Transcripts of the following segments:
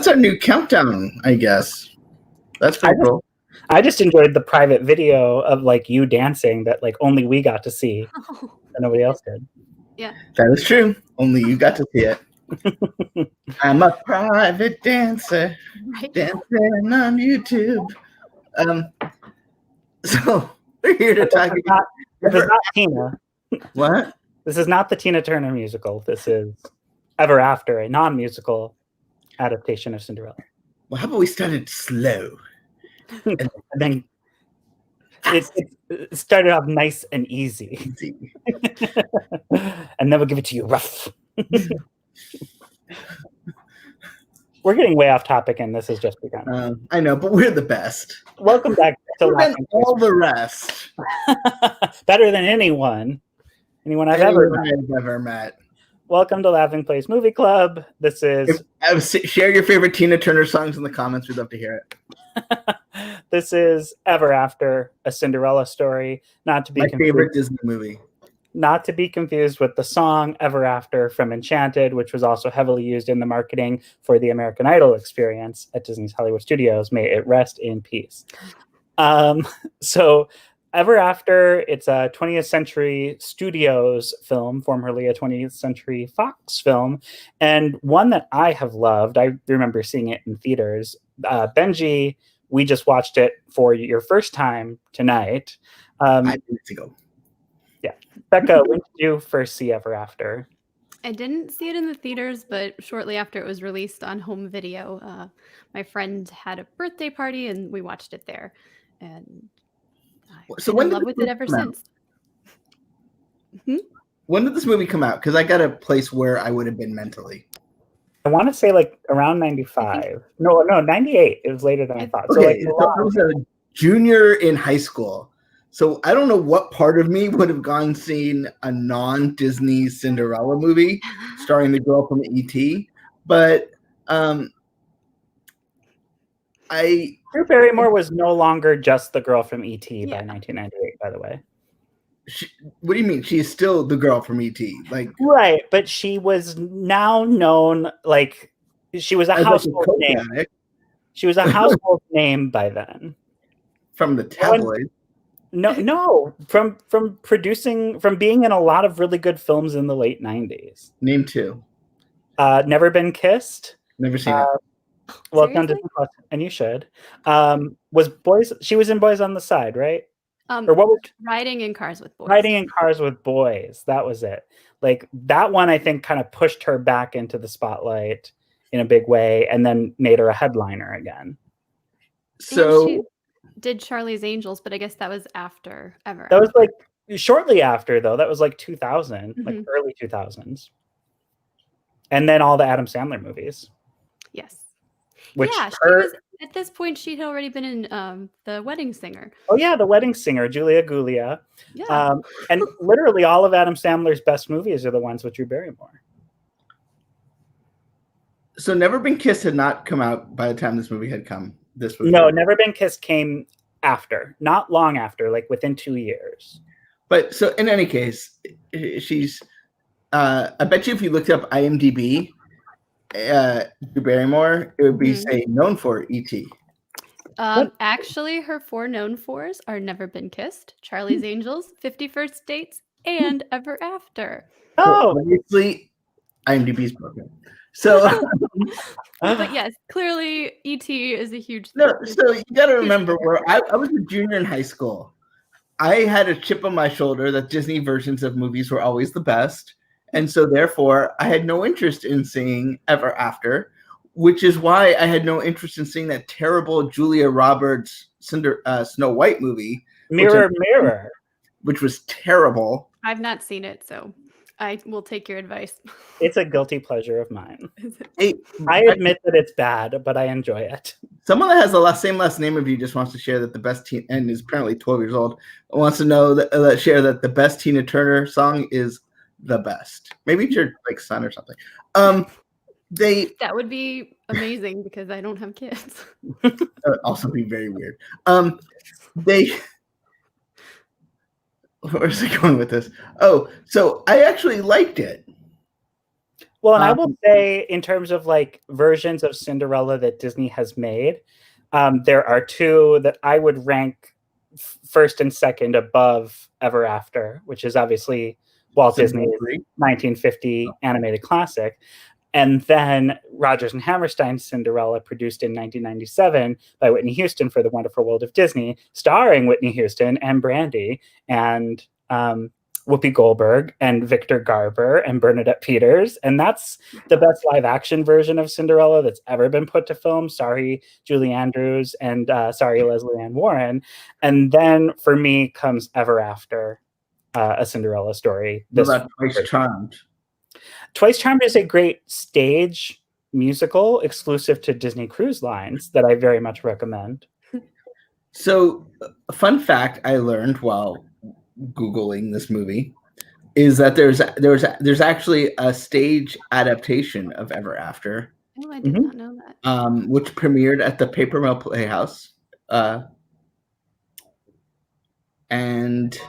that's our new countdown, I guess. That's pretty cool. I just enjoyed the private video of like you dancing that like only we got to see, and nobody else did. Yeah, that is true. Only you got to see it. I'm a private dancer, dancing on YouTube. So we're here to talk about. This is not Tina. What? This is not the Tina Turner musical. This is Ever After, a non-musical adaptation of Cinderella. Well, how about we started slow? And then it started off nice and easy. And then we'll give it to you rough. We're getting way off topic, and this has just begun. I know, but we're the best. Welcome back to Laughing Place. All the rest. Better than anyone I've ever met. Welcome to Laughing Place Movie Club. This is... Share your favorite Tina Turner songs in the comments. We'd love to hear it. This is Ever After, a Cinderella Story. My favorite Disney movie. Not to be confused with the song Ever After from Enchanted, which was also heavily used in the marketing for the American Idol experience at Disney's Hollywood Studios. May it rest in peace. So Ever After, it's a 20th Century Studios film, formerly a 20th Century Fox film, and one that I have loved. I remember seeing it in theaters. Benji, we just watched it for your first time tonight. 5 minutes ago. Yeah. Becca, when did you first see Ever After? I didn't see it in the theaters, but shortly after it was released on home video, my friend had a birthday party and we watched it there. And I've been in love with it ever since. When did this movie come out? Because I got a place where I would have been mentally. I want to say like around 95. No, 98. It was later than I thought. Okay, so I was a junior in high school. So I don't know what part of me would have gone seen a non-Disney Cinderella movie starring the girl from E.T. But Drew Barrymore was no longer just the girl from E.T. by 1998, by the way. What do you mean? She's still the girl from E.T. Right, but she was now known she was a household name. She was a household name by then. From the tabloids. No, from being in a lot of really good films in the late 90s. Name 2. Never Been Kissed. Never seen it. Welcome to Disney+, and you should. She was in Boys on the Side, right? Or what was Riding in Cars with Boys? Riding in Cars with Boys. That was it. Like that one, I think, kind of pushed her back into the spotlight in a big way, and then made her a headliner again. So she did Charlie's Angels, but I guess that was after Ever. That was like shortly after, though. That was like 2000, like early 2000s, and then all the Adam Sandler movies. Yes. Which at this point, she'd already been in The Wedding Singer. Oh, yeah, The Wedding Singer, Julia Gulia. Yeah. And literally all of Adam Sandler's best movies are the ones with Drew Barrymore. So Never Been Kissed had not come out by the time this movie had come. No, Never Been Kissed came after. Not long after, like within 2 years. But so in any case, she's... I bet you if you looked up IMDb... Drew Barrymore, it would be say known for E.T. Actually, her 4 known fors are Never Been Kissed, Charlie's Angels, 51st Dates, and Ever After. Oh, obviously, IMDb's broken. So, but yes, clearly E.T. is a huge thing. No, so you got to remember where I was a junior in high school. I had a chip on my shoulder that Disney versions of movies were always the best. And so, therefore, I had no interest in seeing Ever After, which is why I had no interest in seeing that terrible Julia Roberts Snow White movie. Mirror, which was terrible. I've not seen it, so I will take your advice. It's a guilty pleasure of mine. I admit that it's bad, but I enjoy it. Someone that has the same last name of you just wants to share that the best and is apparently 12 years old, wants to know share that the best Tina Turner song is the best. Maybe it's your son or something. That would be amazing because I don't have kids. That would also be very weird. Where's it going with this? Oh, so I actually liked it. Well, and I will say, in terms of like versions of Cinderella that Disney has made, there are two that I would rank first and second above Ever After, which is obviously Walt Disney's 1950 animated classic. And then Rodgers and Hammerstein's Cinderella, produced in 1997 by Whitney Houston for The Wonderful World of Disney, starring Whitney Houston and Brandy and Whoopi Goldberg and Victor Garber and Bernadette Peters. And that's the best live action version of Cinderella that's ever been put to film. Sorry, Julie Andrews, and sorry, Leslie Ann Warren. And then for me comes Ever After, A Cinderella Story. What about Twice Charmed? Twice Charmed is a great stage musical exclusive to Disney Cruise Lines that I very much recommend. So, a fun fact I learned while Googling this movie is that there's actually a stage adaptation of Ever After. Oh, I did not know that. Which premiered at the Paper Mill Playhouse, and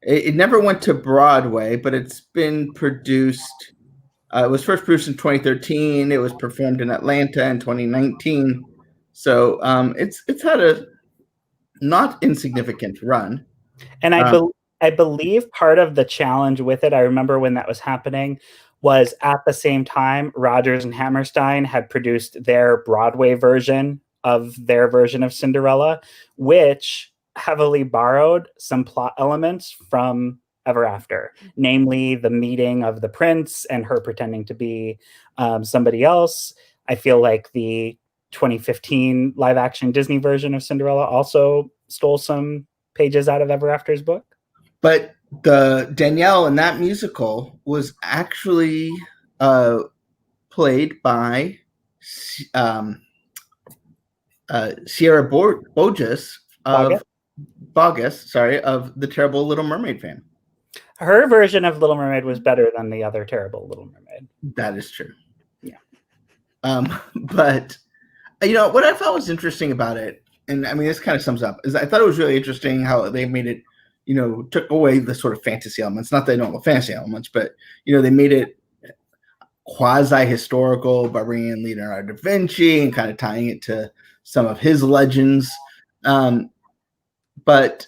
it never went to Broadway, but it's been produced. It was first produced in 2013. It was performed in Atlanta in 2019. So it's had a not insignificant run. And I believe part of the challenge with it, I remember when that was happening, was at the same time Rodgers and Hammerstein had produced their Broadway version of their version of Cinderella, which heavily borrowed some plot elements from Ever After, namely the meeting of the prince and her pretending to be somebody else. I feel like the 2015 live action Disney version of Cinderella also stole some pages out of Ever After's book. But the Danielle in that musical was actually played by Sierra Bogus of the Terrible Little Mermaid fame. Her version of Little Mermaid was better than the other Terrible Little Mermaid. That is true. Yeah. But what I thought was interesting about it, and I mean this kind of sums up, is I thought it was really interesting how they made it, took away the sort of fantasy elements. Not that I don't love fantasy elements, but they made it quasi-historical by bringing in Leonardo da Vinci and kind of tying it to some of his legends. But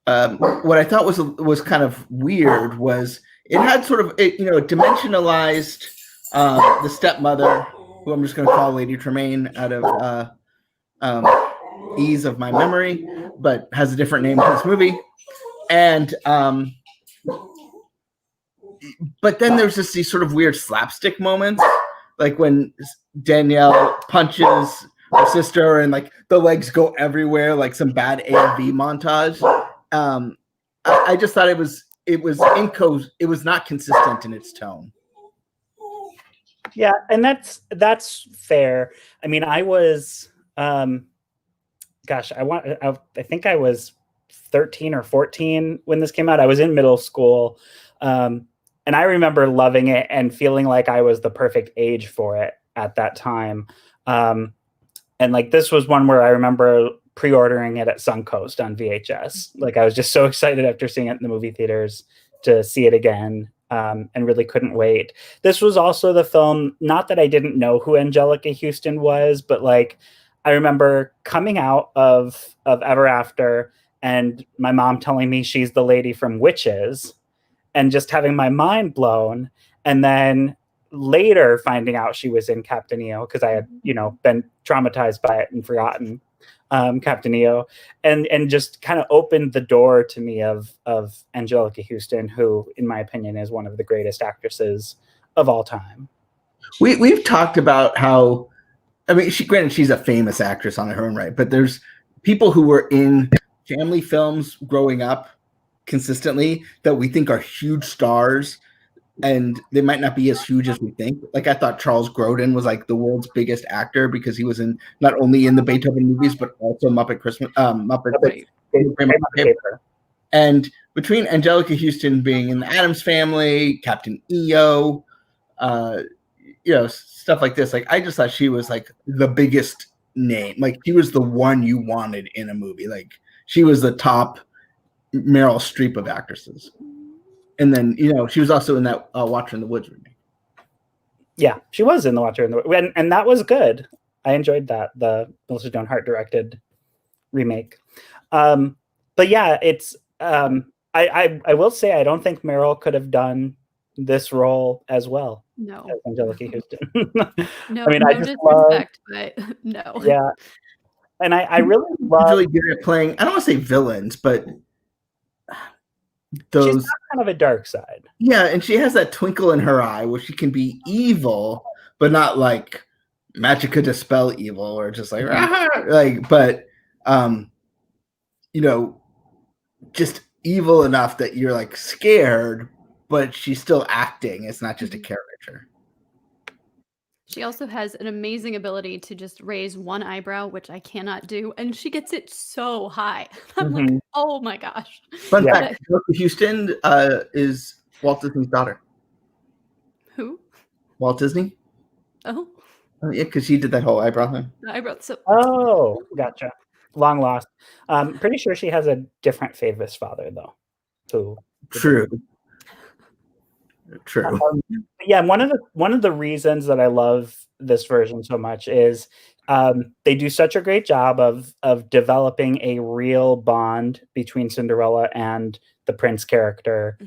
what I thought was kind of weird was it had sort of dimensionalized the stepmother, who I'm just going to call Lady Tremaine out of ease of my memory, but has a different name in this movie. And but then there's just these sort of weird slapstick moments, like when Danielle punches her sister and like the legs go everywhere, like some bad A&V montage. I just thought it was not consistent in its tone. Yeah, and that's fair. I mean, I was I think I was 13 or 14 when this came out. I was in middle school. And I remember loving it and feeling like I was the perfect age for it at that time. And like this was one where I remember pre-ordering it at Suncoast on VHS. Like I was just so excited after seeing it in the movie theaters to see it again, and really couldn't wait. This was also the film, not that I didn't know who Angelica Houston was, but like I remember coming out of Ever After and my mom telling me she's the lady from Witches and just having my mind blown. And then later finding out she was in Captain EO, because I had, been traumatized by it and forgotten Captain EO, and just kind of opened the door to me of Angelica Houston, who, in my opinion, is one of the greatest actresses of all time. We've talked about how, I mean, she's a famous actress on her own right, but there's people who were in family films growing up consistently that we think are huge stars, and they might not be as huge as we think. Like I thought Charles Grodin was like the world's biggest actor because he was in not only in the Beethoven movies but also Muppet Paper. And between Angelica Houston being in the Addams Family, Captain EO, stuff like this, like I just thought she was like the biggest name. Like she was the one you wanted in a movie. Like she was the top Meryl Streep of actresses. And then, she was also in that Watcher in the Woods remake. Yeah, she was in The Watcher, and that was good. I enjoyed that, the Melissa Joan Hart directed remake. But yeah, it's I will say I don't think Meryl could have done this role as well No. as Angelica Houston. No, I mean, no I just love, disrespect, but no. yeah, and I really love. Really good at playing. I don't want to say villains, but She's those. got kind of a dark side. Yeah, and she has that twinkle in her eye where she can be evil, but not like magic could dispel evil, or just like like, but you know, just evil enough that you're like scared, but she's still acting. It's not just a caricature. She also has an amazing ability to just raise one eyebrow, which I cannot do, and she gets it so high. I'm like, oh my gosh. Fun fact: Angelica Houston is Walt Disney's daughter. Who? Walt Disney. Oh. Yeah, because she did that whole eyebrow thing. The eyebrow. So. Oh, gotcha. Long lost. Pretty sure she has a different Favis father though. Who? True. Yeah, one of the reasons that I love this version so much is they do such a great job of developing a real bond between Cinderella and the prince character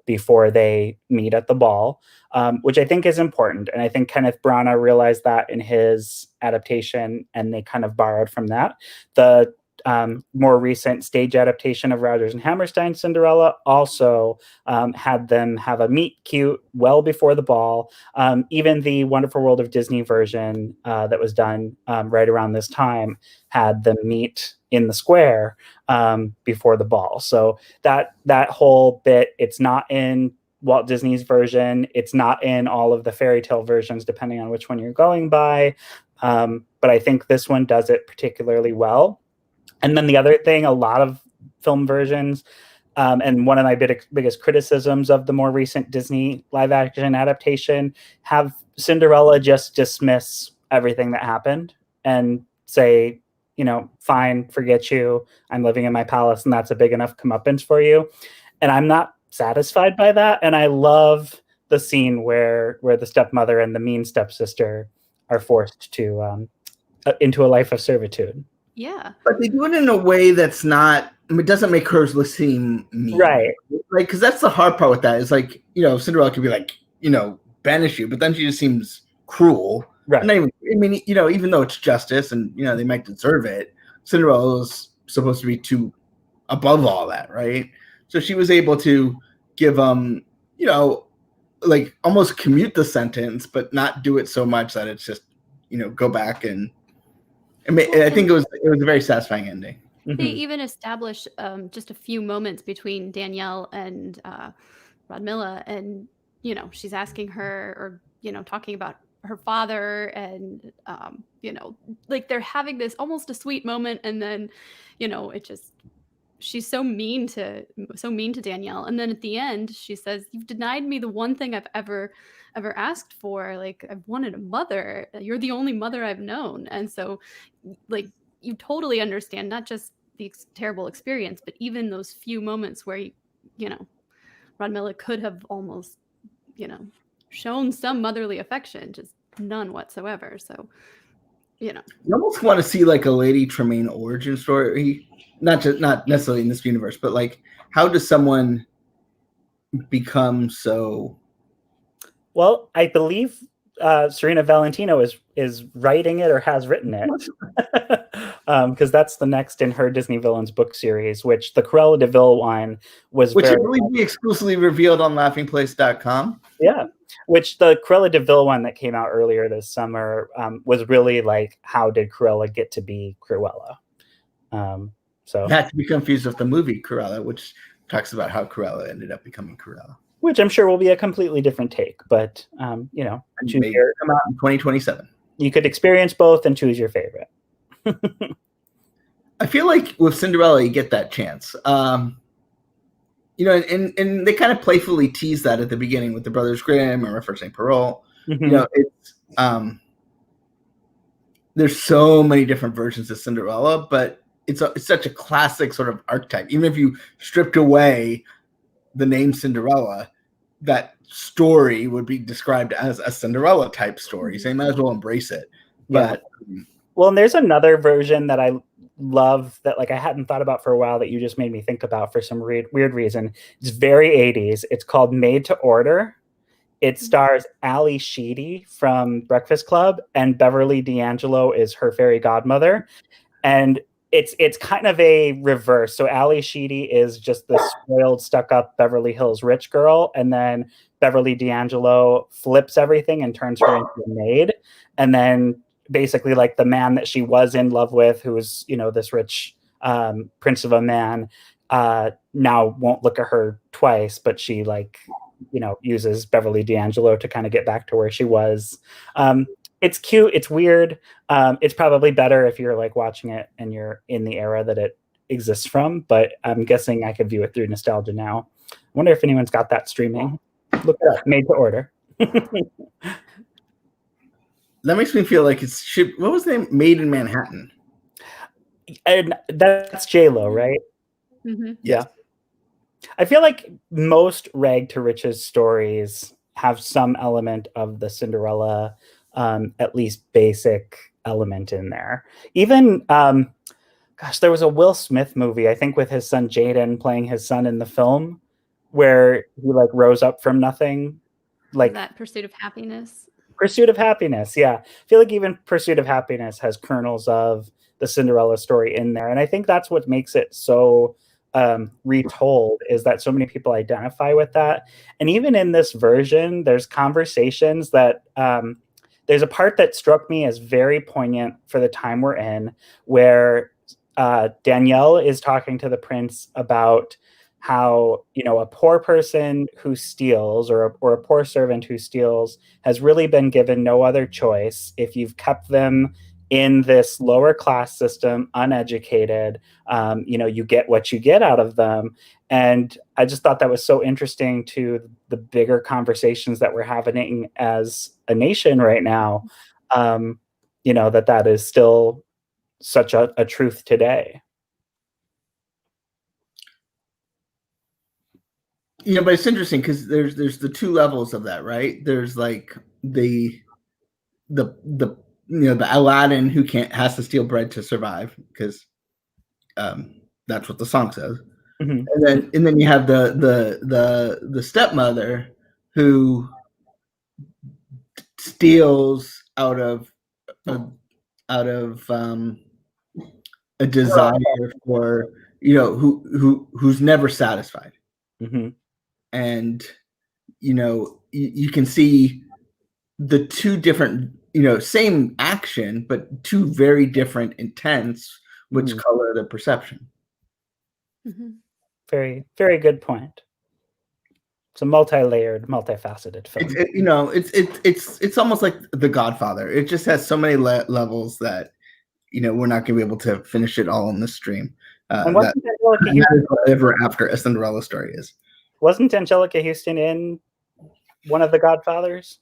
before they meet at the ball, which I think is important. And I think Kenneth Branagh realized that in his adaptation, and they kind of borrowed from that. The more recent stage adaptation of Rodgers and Hammerstein's Cinderella also had them have a meet cute well before the ball. Even the Wonderful World of Disney version that was done right around this time had them meet in the square before the ball. So that whole bit, it's not in Walt Disney's version. It's not in all of the fairy tale versions, depending on which one you're going by. But I think this one does it particularly well. And then the other thing, a lot of film versions, and one of my biggest criticisms of the more recent Disney live action adaptation, have Cinderella just dismiss everything that happened and say, fine, forget you. I'm living in my palace, and that's a big enough comeuppance for you. And I'm not satisfied by that. And I love the scene where the stepmother and the mean stepsister are forced to into a life of servitude. Yeah. But they do it in a way that's not, it doesn't make her seem mean. Right. Like, because that's the hard part with that. Is like, Cinderella could be like, banish you, but then she just seems cruel. Right. And even though it's justice and, they might deserve it, Cinderella is supposed to be too above all that, right? So she was able to give like almost commute the sentence, but not do it so much that it's just, go back and I think it was a very satisfying ending. They even established just a few moments between Danielle and Radmilla, and she's asking her, or talking about her father, and like they're having this almost a sweet moment, and then it just, she's so mean to Danielle, and then at the end she says, "You've denied me the one thing I've ever asked for. Like, I've wanted a mother. You're the only mother I've known." And so, like, you totally understand not just the terrible experience, but even those few moments where Radmilla could have almost shown some motherly affection, just none whatsoever. So you almost want to see like a Lady Tremaine origin story, not necessarily in this universe, but like, how does someone become so? Well, I believe Serena Valentino is writing it or has written it, because that's the next in her Disney Villains book series, which the Cruella de Vil one was, which I believe we exclusively revealed on laughingplace.com. Yeah, which the Cruella de Vil one that came out earlier this summer was really like, how did Cruella get to be Cruella? So not to be confused with the movie Cruella, which talks about how Cruella ended up becoming Cruella. Which I'm sure will be a completely different take, but come out in 2027. You could experience both and choose your favorite. I feel like with Cinderella, you get that chance. And they kind of playfully tease that at the beginning with the Brothers Grimm and referencing Perrault. It's there's so many different versions of Cinderella, but it's such a classic sort of archetype. Even if you stripped away the name Cinderella, that story would be described as a Cinderella type story. So you might as well embrace it. But well, and there's another version that I love that like I hadn't thought about for a while that you just made me think about for some weird reason. It's very 80s. It's called Made to Order. It stars Ali Sheedy from Breakfast Club, and Beverly D'Angelo is her fairy godmother. And it's kind of a reverse. So Ali Sheedy is just the spoiled, stuck-up Beverly Hills rich girl, and then Beverly D'Angelo flips everything and turns her into a maid. And then basically like the man that she was in love with, who was, you know, this rich prince of a man, now won't look at her twice, but she like, you know, uses Beverly D'Angelo to kind of get back to where she was. It's cute. It's weird. It's probably better if you're like watching it and you're in the era that it exists from, but I'm guessing I could view it through nostalgia now. I wonder if anyone's got that streaming. Look it up. Made to Order. That makes me feel like what was the name? Made in Manhattan. And that's J-Lo, right? Mm-hmm. Yeah. I feel like most rag to riches stories have some element of the Cinderella, at least basic element in there. Even, there was a Will Smith movie, I think with his son Jaden playing his son in the film, where he like rose up from nothing. Like that Pursuit of Happiness. Pursuit of Happiness, yeah. I feel like even Pursuit of Happiness has kernels of the Cinderella story in there. And I think that's what makes it so retold, is that so many people identify with that. And even in this version, there's conversations that there's a part that struck me as very poignant for the time we're in, where Danielle is talking to the prince about how, you know, a poor person who steals or a poor servant who steals has really been given no other choice. If you've kept them in this lower class system, uneducated, you know, you get what you get out of them. And I just thought that was so interesting to the bigger conversations that we're having as a nation right now. You know, that is still such a truth today. You know, but it's interesting because there's the two levels of that, right? There's like the you know, the Aladdin who has to steal bread to survive because that's what the song says. Mm-hmm. And then you have the stepmother who steals out of a desire for, you know, who's never satisfied. Mm-hmm. And, you know, you can see the two different, you know, same action, but two very different intents, which color the perception. Mm-hmm. Very, very good point. It's a multi-layered, multifaceted film. You know, it's almost like The Godfather. It just has so many levels that, you know, we're not going to be able to finish it all in this stream. That is whatever after a Cinderella Story is. Wasn't Angelica Houston in one of the Godfathers?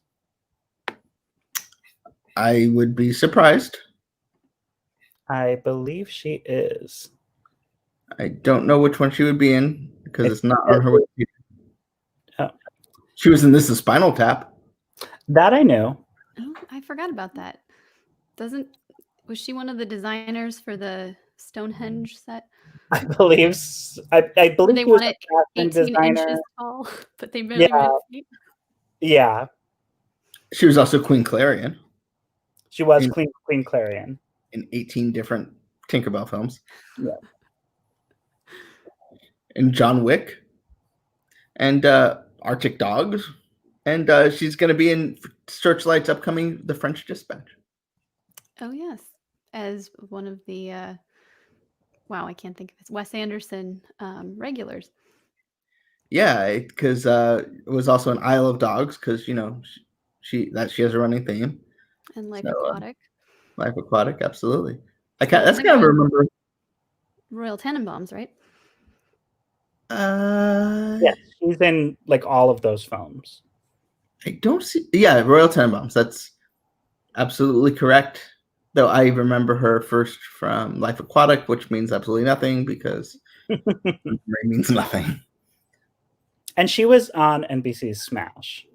I would be surprised. I believe she is. I don't know which one she would be in because it's not on her Wikipedia. Oh. She was in This Is Spinal Tap. That I know. Oh, I forgot about that. Was she one of the designers for the Stonehenge set? I believe. I believe they wanted 18 inches tall, but they barely made feet. Yeah. She was also Queen Clarion. She was Queen Clarion in 18 different Tinkerbell films. Yeah. And John Wick, and Arctic Dogs, and she's going to be in Searchlight's upcoming The French Dispatch. Oh yes, as one of the I can't think of it. Wes Anderson regulars. Yeah, because it was also an Isle of Dogs, because, you know, she has a running theme. And Life Aquatic. Life Aquatic, absolutely. That's kind of remember. Royal Tenenbaums, right? Yes, she's in like all of those films. I don't see. Yeah, Royal Tenenbaums. That's absolutely correct. Though I remember her first from Life Aquatic, which means absolutely nothing because it means nothing. And she was on NBC's Smash.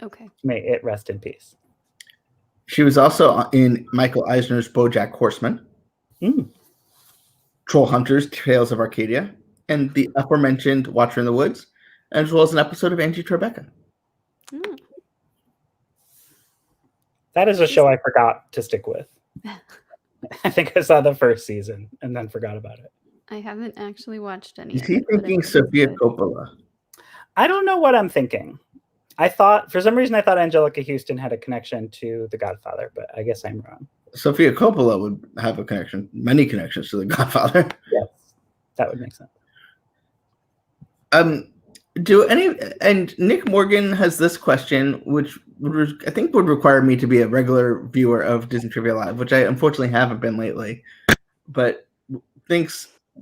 Okay. May it rest in peace. She was also in Michael Eisner's BoJack Horseman, Troll Hunters, Tales of Arcadia, and the aforementioned Watcher in the Woods, as well as an episode of Angie Tribeca. That is a show I forgot to stick with. I think I saw the first season and then forgot about it. I haven't actually watched any. Is he thinking Sofia Coppola? I don't know what I'm thinking. For some reason, I thought Angelica Houston had a connection to The Godfather, but I guess I'm wrong. Sofia Coppola would have many connections to The Godfather. Yes, that would make sense. And Nick Morgan has this question, which I think would require me to be a regular viewer of Disney Trivia Live, which I unfortunately haven't been lately. But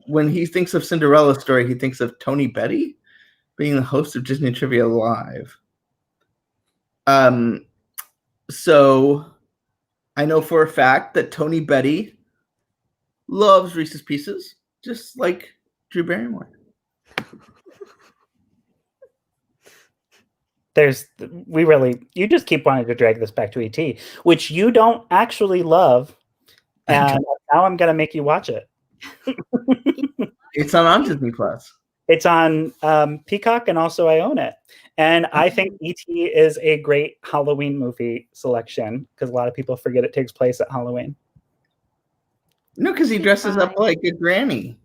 when he thinks of Cinderella Story, he thinks of Tony Betty being the host of Disney Trivia Live. So I know for a fact that Tony Betty loves Reese's Pieces, just like Drew Barrymore. You just keep wanting to drag this back to ET, which you don't actually love, and now I'm gonna make you watch it. It's on Disney Plus. It's on Peacock, and also I own it. And I think E.T. is a great Halloween movie selection because a lot of people forget it takes place at Halloween. No, because he dresses up like a granny.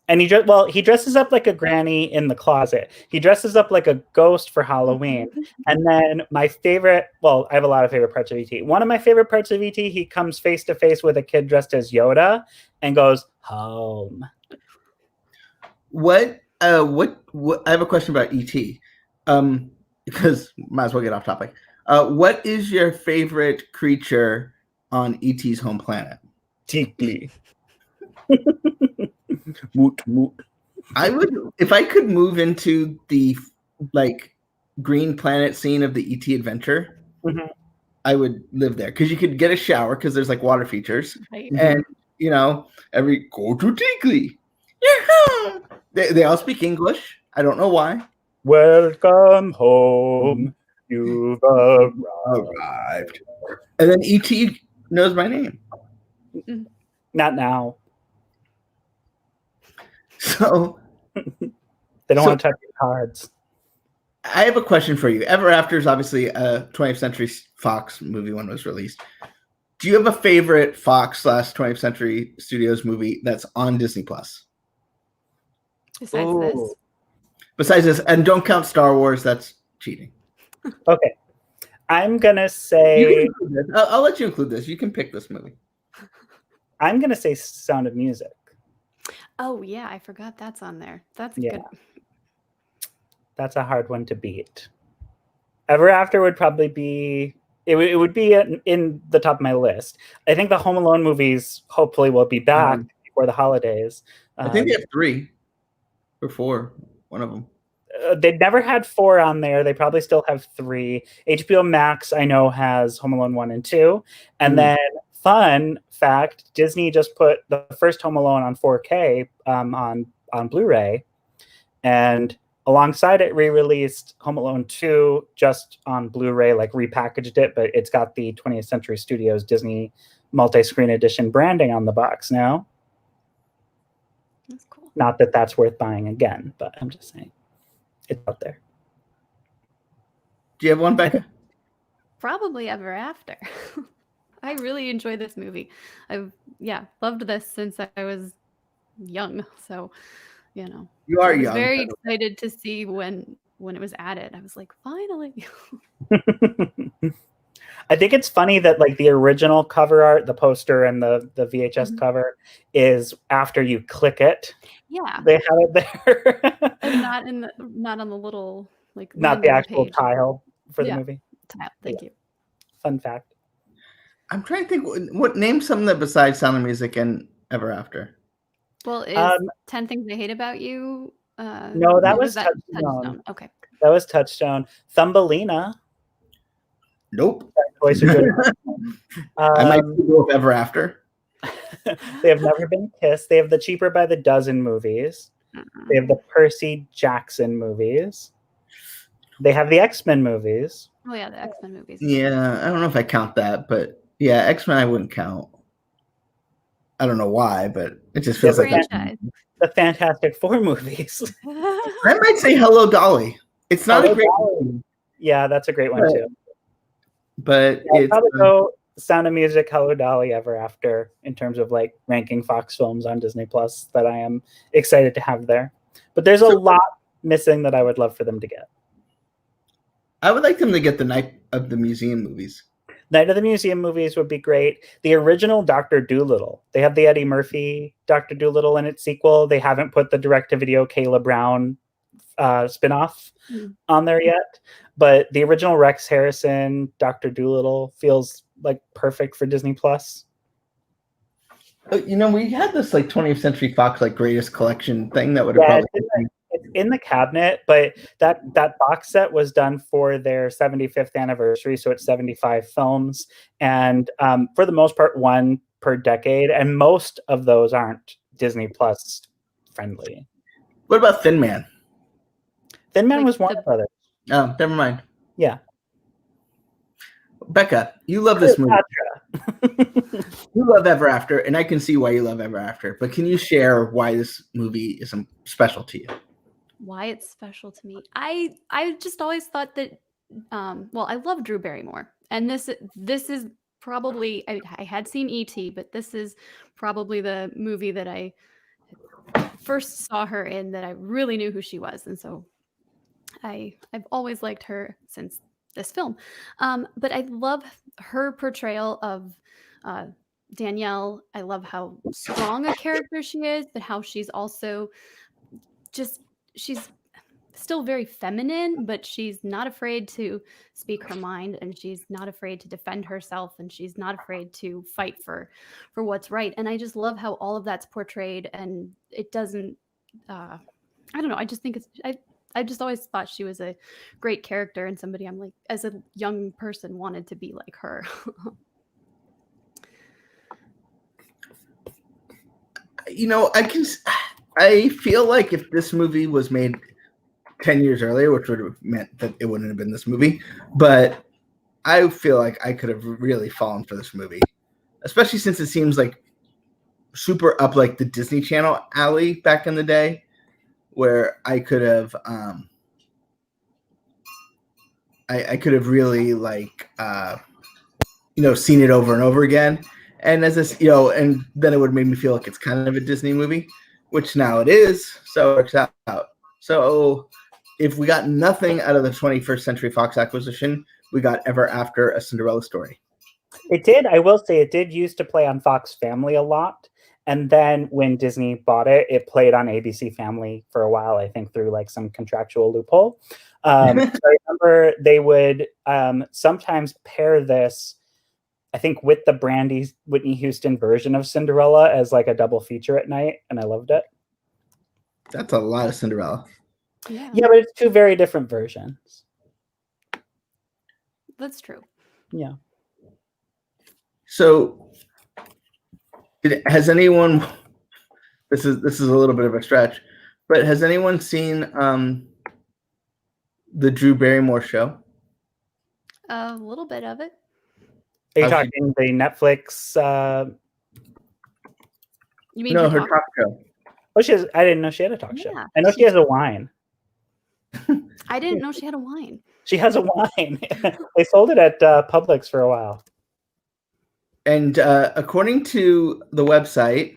And he dresses up like a granny in the closet. He dresses up like a ghost for Halloween. And then I have a lot of favorite parts of E.T. One of my favorite parts of E.T., he comes face to face with a kid dressed as Yoda and goes, home. What I have a question about E.T. Because might as well get off topic. What is your favorite creature on E.T.'s home planet? Tickly. Moot moot. I would, if I could move into the green planet scene of the ET adventure, I would live there because you could get a shower because there's water features, and every go to Tickly. They all speak English. I don't know why. Welcome home. You've arrived. And then ET knows my name. Not now. So they don't want to touch your cards. I have a question for you. Ever After is obviously a 20th Century Fox movie when it was released. Do you have a favorite Fox/20th Century Studios movie that's on Disney Plus? Besides this, and don't count Star Wars. That's cheating. Okay, I'm gonna say. I'll let you include this. You can pick this movie. I'm gonna say Sound of Music. Oh yeah, I forgot that's on there. That's good. Good. That's a hard one to beat. Ever After would probably be. It would be in the top of my list. I think the Home Alone movies hopefully will be back before the holidays. I think they have 3 or 4. One of them. They've never had 4 on there. They probably still have 3. HBO Max, I know, has Home Alone 1 and 2. And then, fun fact, Disney just put the first Home Alone on 4K on Blu-ray. And alongside it, re-released Home Alone 2 just on Blu-ray, repackaged it, but it's got the 20th Century Studios Disney multi-screen edition branding on the box now. That's cool. Not that that's worth buying again, but I'm just saying. It's out there. Do you have one, Becca? Probably Ever After. I really enjoy this movie. I've loved this since I was young. So, you are I was young. Very excited to see when it was added. I was like, finally. I think it's funny that the original cover art, the poster and the VHS cover is after you click it. Yeah. They have it there. And not on the little not the actual page. Tile for the movie. Tile. Thank you. Fun fact. I'm trying to think what name something that besides Sound of Music and Ever After. Well, is 10 Things I Hate About You? No, that was Touchstone. Okay. That was Touchstone. Thumbelina. Nope. Voice are good. I might go with Ever After. They have Never Been Kissed. They have the Cheaper by the Dozen movies. They have the Percy Jackson movies. They have the X-Men movies. Oh yeah, the X-Men movies. Yeah, I don't know if I count that, but yeah, X-Men I wouldn't count. I don't know why, but it just feels like the Fantastic Four movies. I might say Hello Dolly. It's not a great one. Yeah, that's a great one too. But it's probably go Sound of Music, Hello Dolly, Ever After in terms of like ranking Fox films on Disney Plus that I am excited to have there. But there's a lot missing that I would love for them to get. I would like them to get the Night of the Museum movies. Night of the Museum movies would be great. The original Dr. Dolittle. They have the Eddie Murphy Dr. Dolittle in its sequel. They haven't put the direct-to-video Kayla Brown spinoff on there yet. But the original Rex Harrison Dr. Dolittle feels like perfect for Disney Plus. You know, we had this like 20th Century Fox like greatest collection thing that would have probably it's in the cabinet, but that box set was done for their 75th anniversary, so it's 75 films, and for the most part, one per decade, and most of those aren't Disney Plus friendly. What about Thin Man? Thin Man was Warner Brothers. Oh, never mind. Yeah. Becca, you love this movie. You love Ever After, and I can see why you love Ever After, but can you share why this movie is special to you? Why it's special to me? I just always thought that well, I love Drew Barrymore, and this is probably I had seen E.T., but this is probably the movie that I first saw her in that I really knew who she was, and so I've always liked her since this film. But I love her portrayal of Danielle. I love how strong a character she is, but how she's also just she's still very feminine, but she's not afraid to speak her mind, and she's not afraid to defend herself, and she's not afraid to fight for what's right. And I just love how all of that's portrayed, and it doesn't I don't know, I just think I just always thought she was a great character and somebody I'm like, as a young person, wanted to be like her. You know, I feel like if this movie was made 10 years earlier, which would have meant that it wouldn't have been this movie, but I feel like I could have really fallen for this movie, especially since it seems like super up like the Disney Channel alley back in the day, where I could have I could have really like seen it over and over again. And as this, and then it would have made me feel like it's kind of a Disney movie, which now it is. So it works out. So if we got nothing out of the 21st Century Fox acquisition, we got Ever After, a Cinderella Story. It did. I will say it did used to play on Fox Family a lot. And then when Disney bought it, it played on ABC Family for a while, I think through like some contractual loophole. So I remember they would sometimes pair this, I think, with the Brandy Whitney Houston version of Cinderella as like a double feature at night. And I loved it. That's a lot of Cinderella. Yeah, but it's two very different versions. That's true. Yeah. So has anyone, this is a little bit of a stretch, but has anyone seen the Drew Barrymore show? A little bit of it. Are you talking the Netflix? You mean no, her talk show? Oh, I didn't know she had a talk show. I know she has a wine. I didn't know she had a wine. She has a wine. They sold it at Publix for a while. And according to the website,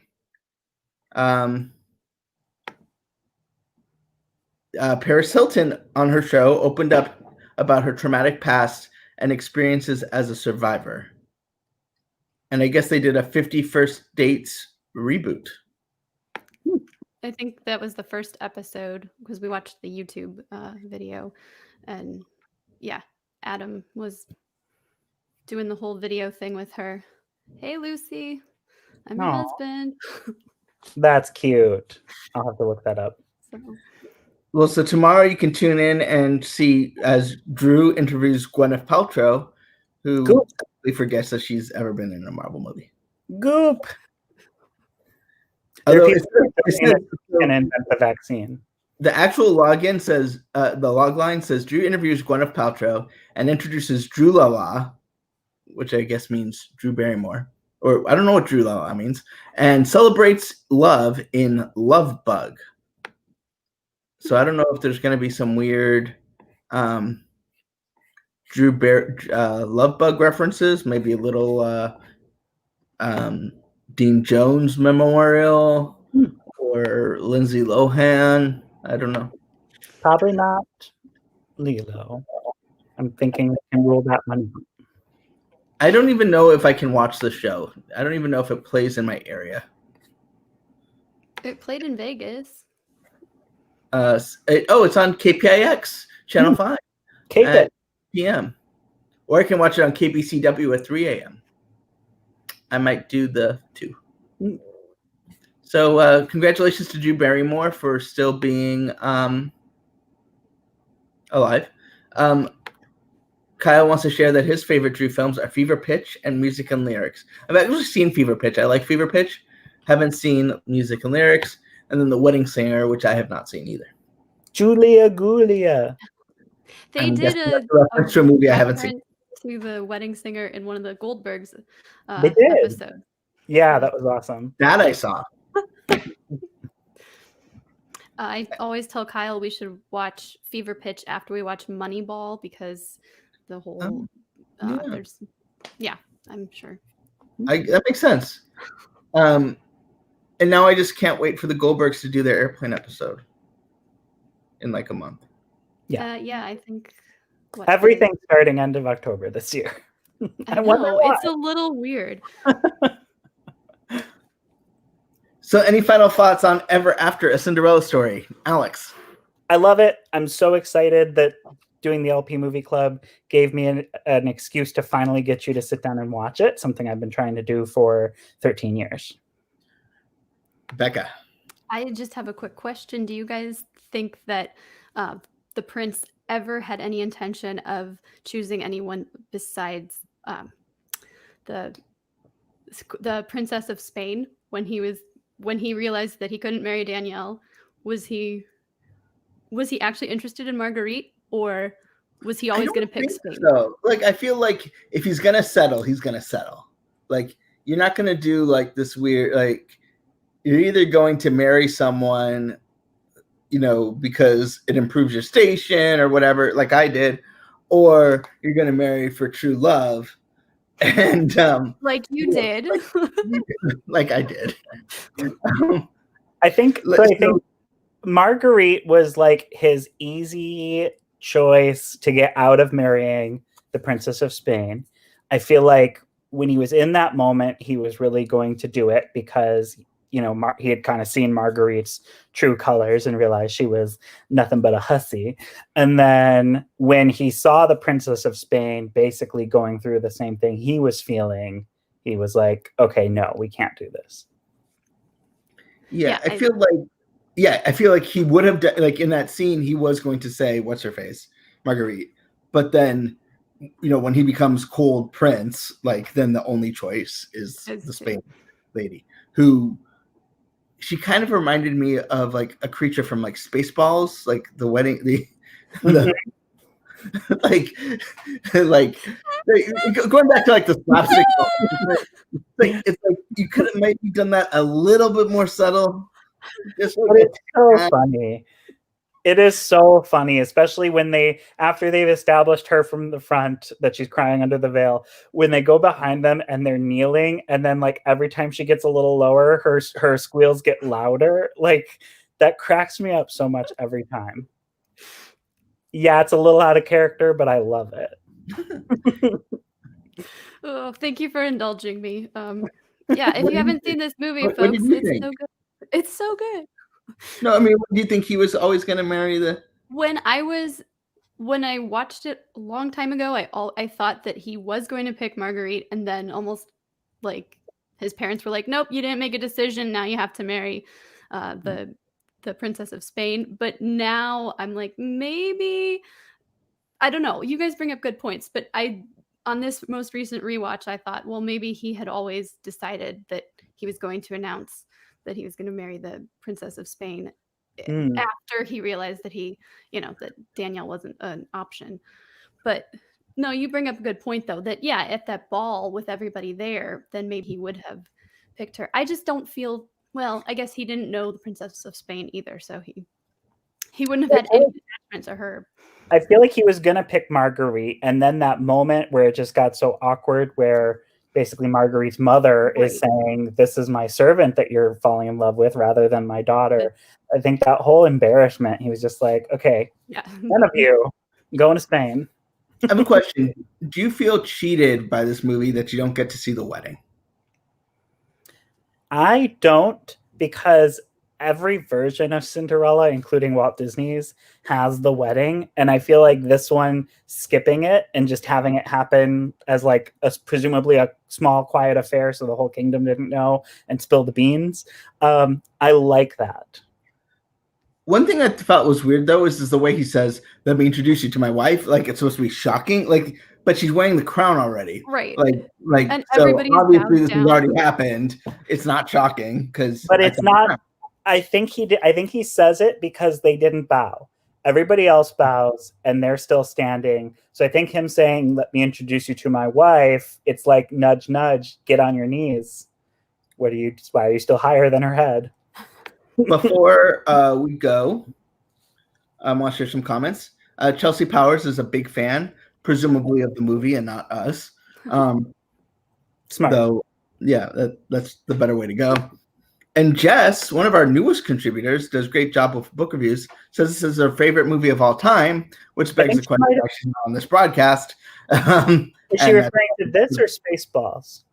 Paris Hilton on her show opened up about her traumatic past and experiences as a survivor. And I guess they did a 50 First Dates reboot. I think that was the first episode because we watched the YouTube video. And yeah, Adam was doing the whole video thing with her. Hey, Lucy, I'm your husband. That's cute. I'll have to look that up. Well, so tomorrow you can tune in and see as Drew interviews Gwyneth Paltrow, who forgets that she's ever been in a Marvel movie. Goop. There are Although people who can invent the vaccine. The actual login says, the log line says, Drew interviews Gwyneth Paltrow and introduces Drew Lala, which I guess means Drew Barrymore, or I don't know what Drew Lala means, and celebrates love in Love Bug. So I don't know if there's going to be some weird Love Bug references, maybe a little Dean Jones memorial or Lindsay Lohan. I don't know. Probably not Lilo. I'm thinking we can rule that one. I don't even know if I can watch the show. I don't even know if it plays in my area. It played in Vegas. It's on KPIX Channel 5 at p.m. Or I can watch it on KBCW at 3 a.m. I might do the two. So congratulations to Drew Barrymore for still being alive. Kyle wants to share that his favorite Drew films are Fever Pitch and Music and Lyrics. I've actually seen Fever Pitch. I like Fever Pitch. Haven't seen Music and Lyrics. And then The Wedding Singer, which I have not seen either. Julia Gulia. They did a movie I haven't seen. To The Wedding Singer in one of the Goldbergs they did. episodes. Yeah, that was awesome. That I saw. I always tell Kyle we should watch Fever Pitch after we watch Moneyball because the whole I'm sure. That makes sense. And now I just can't wait for the Goldbergs to do their airplane episode in like a month. Yeah, I think everything's starting end of October this year. I know, it's a little weird. So any final thoughts on Ever After, A Cinderella Story? Alex? I love it. I'm so excited that doing the LP Movie Club gave me an excuse to finally get you to sit down and watch it, something I've been trying to do for 13 years. Becca? I just have a quick question. Do you guys think that the prince ever had any intention of choosing anyone besides the Princess of Spain when he realized that he couldn't marry Danielle? Was he actually interested in Marguerite, or was he always going to pick Spain? So, like, I feel like if he's going to settle, he's going to settle. Like, you're not going to do like this weird, like, you're either going to marry someone, because it improves your station or whatever, like I did, or you're going to marry for true love. And like you did. Like I did. I think Marguerite was like his easy choice to get out of marrying the Princess of Spain. I feel like when he was in that moment, he was really going to do it because he had kind of seen Marguerite's true colors and realized she was nothing but a hussy. And then when he saw the Princess of Spain basically going through the same thing he was feeling, he was like, okay, no, we can't do this. Yeah, I feel like he would have done, like in that scene, he was going to say, what's her face? Marguerite. But then, when he becomes cold prince, like then the only choice is the Spain lady, who she kind of reminded me of like a creature from like Spaceballs, like the wedding, like going back to like the slapstick. It's like you could have maybe done that a little bit more subtle. It's so funny. It is so funny, especially when after they've established her from the front that she's crying under the veil, when they go behind them and they're kneeling, and then like every time she gets a little lower, her squeals get louder. Like that cracks me up so much every time. Yeah, it's a little out of character, but I love it. Oh, thank you for indulging me. If you haven't seen this movie, folks, it's so good. It's so good. No, I mean, do you think he was always going to marry the? When I watched it a long time ago, I thought that he was going to pick Marguerite, and then almost like his parents were like, "Nope, you didn't make a decision. Now you have to marry the Princess of Spain." But now I'm like, maybe, I don't know. You guys bring up good points, but on this most recent rewatch, I thought, well, maybe he had always decided that he was going to announce that he was going to marry the Princess of Spain after he realized that that Danielle wasn't an option. But no, you bring up a good point though, that at that ball with everybody there, then maybe he would have picked her. I just don't feel, well, I guess he didn't know the Princess of Spain either, so he wouldn't have had any attachment to her. I feel like he was gonna pick Marguerite, and then that moment where it just got so awkward, where basically Marguerite's mother is saying, "This is my servant that you're falling in love with, rather than my daughter." I think that whole embarrassment, he was just like, "Okay, none of you going to Spain." I have a question. Do you feel cheated by this movie that you don't get to see the wedding? I don't, because every version of Cinderella, including Walt Disney's, has the wedding, and I feel like this one, skipping it and just having it happen as like presumably a small quiet affair so the whole kingdom didn't know and spill the beans, I like that. One thing I felt was weird though is the way he says, "Let me introduce you to my wife." Like it's supposed to be shocking, but she's wearing the crown already, right? And so obviously this has already happened. It's not shocking but it's not. I think he says it because they didn't bow. Everybody else bows and they're still standing. So I think him saying, "Let me introduce you to my wife," it's like nudge, nudge, get on your knees. Why are you still higher than her head? Before we go, I want to share some comments. Chelsea Powers is a big fan, presumably of the movie and not us. Smart. So, yeah, that's the better way to go. And Jess, one of our newest contributors, does a great job with book reviews, says this is her favorite movie of all time, which begs the question why she's not on this broadcast. Is she referring to this or Spaceballs?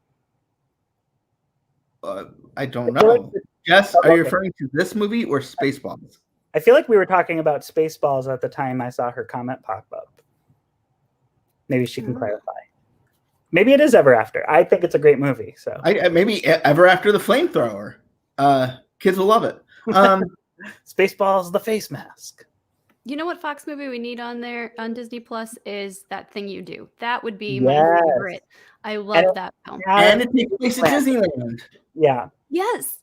I don't know. Jess, are you referring to this movie or Spaceballs? I feel like we were talking about Spaceballs at the time I saw her comment pop up. Maybe she can clarify. Maybe it is Ever After. I think it's a great movie. So maybe Ever After the Flamethrower. Kids will love it. Spaceballs, the face mask. You know what Fox movie we need on there on Disney Plus is That Thing You Do. That would be my favorite. I love that film. And it takes place at Disneyland. Yeah. Yes.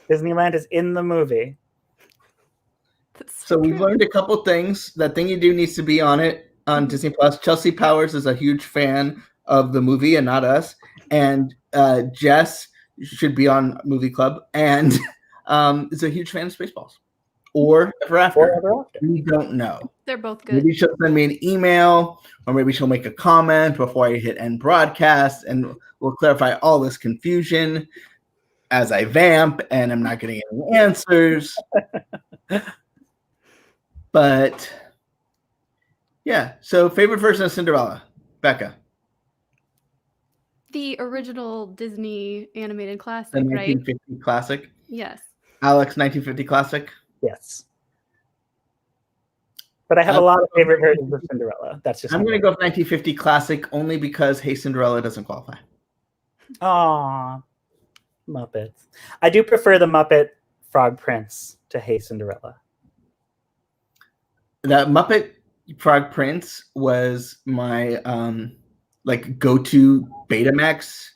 Disneyland is in the movie. So we've learned a couple things. That Thing You Do needs to be on it on Disney Plus. Chelsea Powers is a huge fan of the movie and not us. And Jess should be on Movie Club and is a huge fan of Spaceballs. Or Ever After. We don't know. They're both good. Maybe she'll send me an email, or maybe she'll make a comment before I hit end broadcast, and we'll clarify all this confusion as I vamp and I'm not getting any answers. But yeah, so favorite version of Cinderella, Becca. The original Disney animated classic, the 1950 classic. Yes. Alex, 1950 classic. Yes. But I have a lot of favorite versions of Cinderella. That's just. I'm going to go with 1950 classic only because Hey Cinderella doesn't qualify. Aw, Muppets. I do prefer the Muppet Frog Prince to Hey Cinderella. The Muppet Frog Prince was my go-to Betamax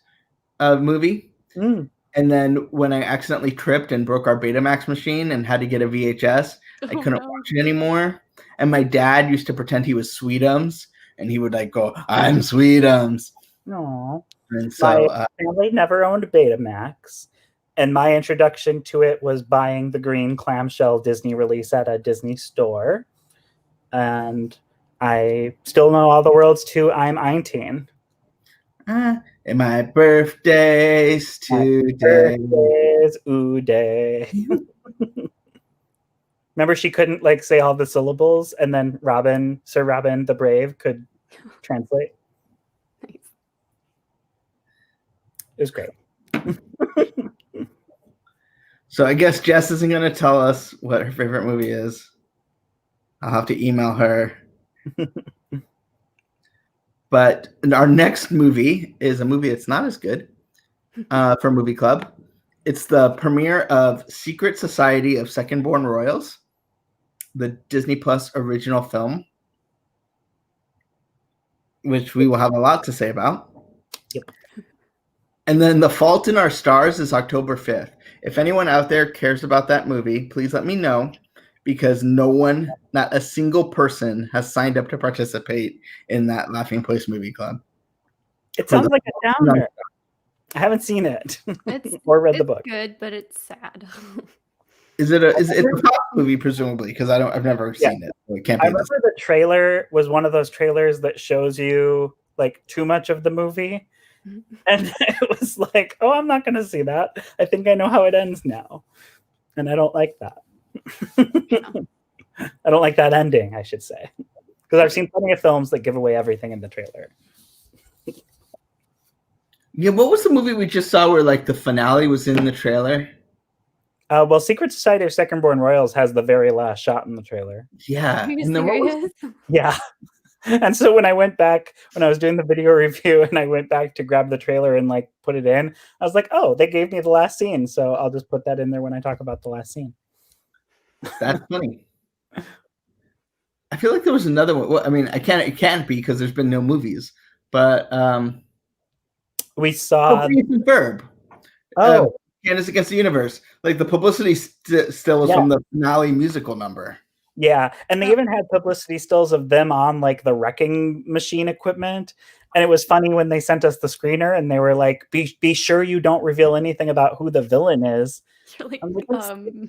movie. And then when I accidentally tripped and broke our Betamax machine and had to get a VHS, I couldn't watch it anymore. And my dad used to pretend he was Sweetums, and he would go, "I'm Sweetums." Aww. And so my family never owned Betamax, and my introduction to it was buying the green clamshell Disney release at a Disney store. And I still know all the words to "I'm 19." And my birthday's today. Ooh day. Remember, she couldn't say all the syllables, and then Sir Robin the Brave could translate. Nice. It was great. So I guess Jess isn't going to tell us what her favorite movie is. I'll have to email her. But our next movie is a movie that's not as good for Movie Club. It's the premiere of Secret Society of Second-Born Royals, the Disney Plus original film, which we will have a lot to say about. Yep. And then The Fault in Our Stars is October 5th. If anyone out there cares about that movie, please let me know, because not a single person has signed up to participate in that Laughing Place Movie Club. It sounds like a downer. I haven't seen it or read the book. It's good, but it's sad. Is it a Fox movie, presumably? Because I've never seen it. So it can't be. I remember the trailer was one of those trailers that shows you like too much of the movie, and it was like, oh, I'm not going to see that. I think I know how it ends now, and I don't like that. I don't like that ending, I should say, because I've seen plenty of films that give away everything in the trailer. Yeah, what was the movie we just saw where like the finale was in the trailer? Well, Secret Society of Second Born Royals has the very last shot in the trailer. Yeah. Are you serious? Yeah. And so when I went back, when I was doing the video review and I went back to grab the trailer and like put it in, I was like, oh, they gave me the last scene. So I'll just put that in there when I talk about the last scene. That's funny. I feel like there was another one. Well, I mean, it can't be because there's been no movies, but we saw Verb. Candace Against the Universe. Like the publicity still was from the finale musical number. Yeah, and they even had publicity stills of them on like the wrecking machine equipment. And it was funny when they sent us the screener and they were like, be sure you don't reveal anything about who the villain is. Like,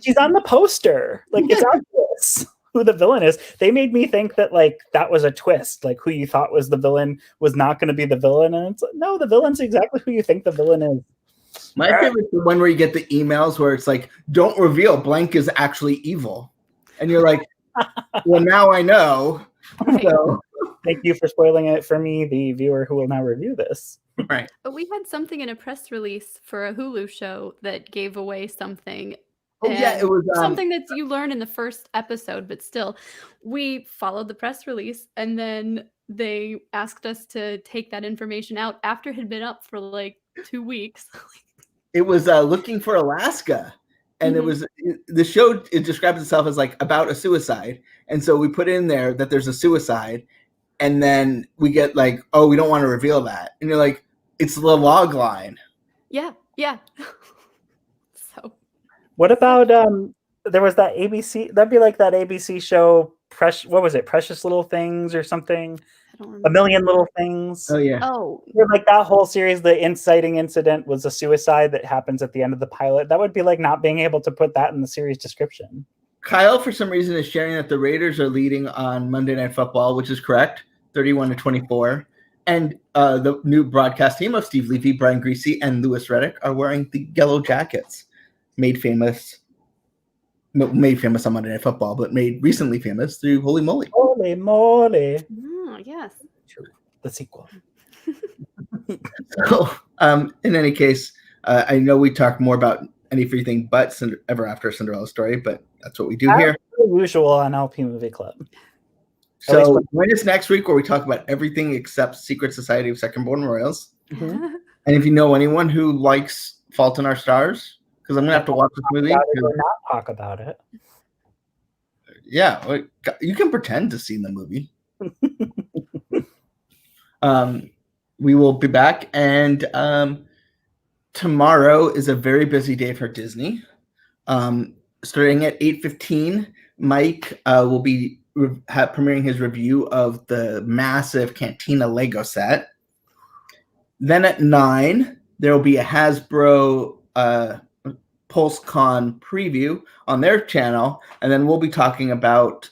she's on the poster. Like, it's obvious who the villain is. They made me think that like that was a twist. Like who you thought was the villain was not going to be the villain. And it's like, no, the villain's exactly who you think the villain is. My favorite is the one where you get the emails where it's like, don't reveal blank is actually evil. And you're like, well, now I know. So. Thank you for spoiling it for me, the viewer who will now review this. Right. But we had something in a press release for a Hulu show that gave away something. Oh, yeah, it was something that you learn in the first episode, but still, we followed the press release and then they asked us to take that information out after it had been up for like 2 weeks. It was Looking for Alaska. And it was the show. It describes itself as like about a suicide, and so we put in there that there's a suicide, and then we get like, oh, we don't want to reveal that, and you're like, it's the log line. Yeah. So, what about there was that ABC? That'd be like that ABC show. What was it? Precious Little Things or something? I don't remember. A Million Little Things. Oh yeah. Oh, like that whole series. The inciting incident was a suicide that happens at the end of the pilot. That would be like not being able to put that in the series description. Kyle, for some reason, is sharing that the Raiders are leading on Monday Night Football, which is correct, 31-24. And the new broadcast team of Steve Levy, Brian Greasy, and Louis Riddick are wearing the yellow jackets, made famous on Monday Night Football, but made recently famous through Holy Moly. Holy moly! Oh, yes. The sequel. So, in any case, I know we talk more about anything but Ever After Cinderella Story, but that's what we do here. Usual on LP Movie Club. So join us next week where we talk about everything except Secret Society of Second Born Royals. Mm-hmm. And if you know anyone who likes Fault in Our Stars, because I'm going to have to watch this movie. Or not talk about it. Yeah, you can pretend to see the movie. We will be back, and tomorrow is a very busy day for Disney. Starting at 8:15, Mike will be premiering his review of the massive Cantina Lego set. Then at 9, there will be a Hasbro PulseCon preview on their channel, and then we'll be talking about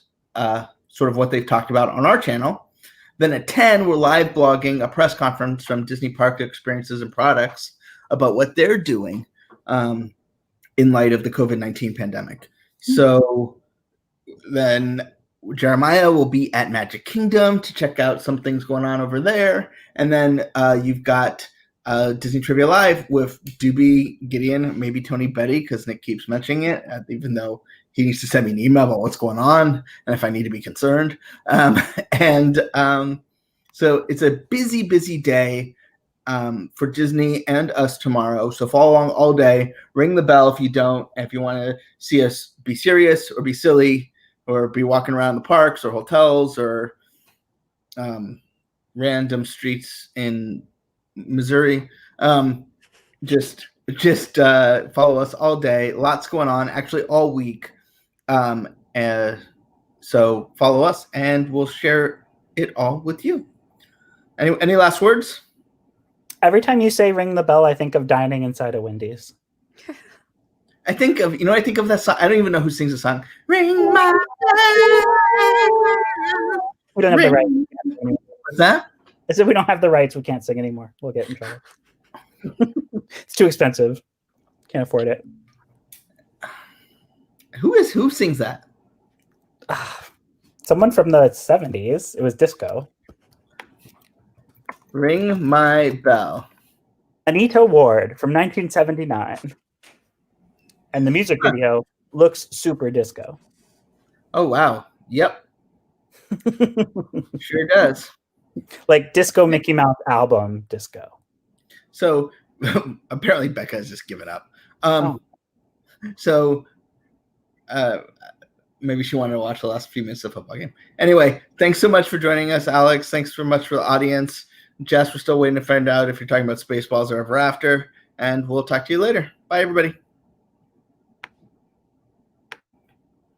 sort of what they've talked about on our channel. Then at 10, we're live blogging a press conference from Disney Park Experiences and Products about what they're doing in light of the COVID-19 pandemic. So then Jeremiah will be at Magic Kingdom to check out some things going on over there. And then you've got Disney Trivia Live with Doobie, Gideon, maybe Tony Betty, because Nick keeps mentioning it, even though he needs to send me an email about what's going on and if I need to be concerned. So it's a busy, busy day for Disney and us tomorrow. So follow along all day. Ring the bell if you don't. And if you want to see us be serious or be silly or be walking around the parks or hotels or random streets in Missouri, just follow us all day. Lots going on, actually all week. So follow us, and we'll share it all with you. Any last words? Every time you say "ring the bell," I think of dining inside a Wendy's. I think of that song. I don't even know who sings the song. Ring my bell. We don't have the rights. What's that? I said we don't have the rights. We can't sing anymore. We'll get in trouble. It's too expensive. Can't afford it. Who sings that? Someone from the 70s. It was disco. Ring my bell. Anita Ward from 1979. And the music video looks super disco. Oh, wow. Yep. Sure does. Like disco Mickey Mouse album disco. So apparently Becca has just given up. So maybe she wanted to watch the last few minutes of the football game. Anyway, thanks so much for joining us, Alex. Thanks so much for the audience. Jess, we're still waiting to find out if you're talking about Spaceballs or Ever After. And we'll talk to you later. Bye, everybody.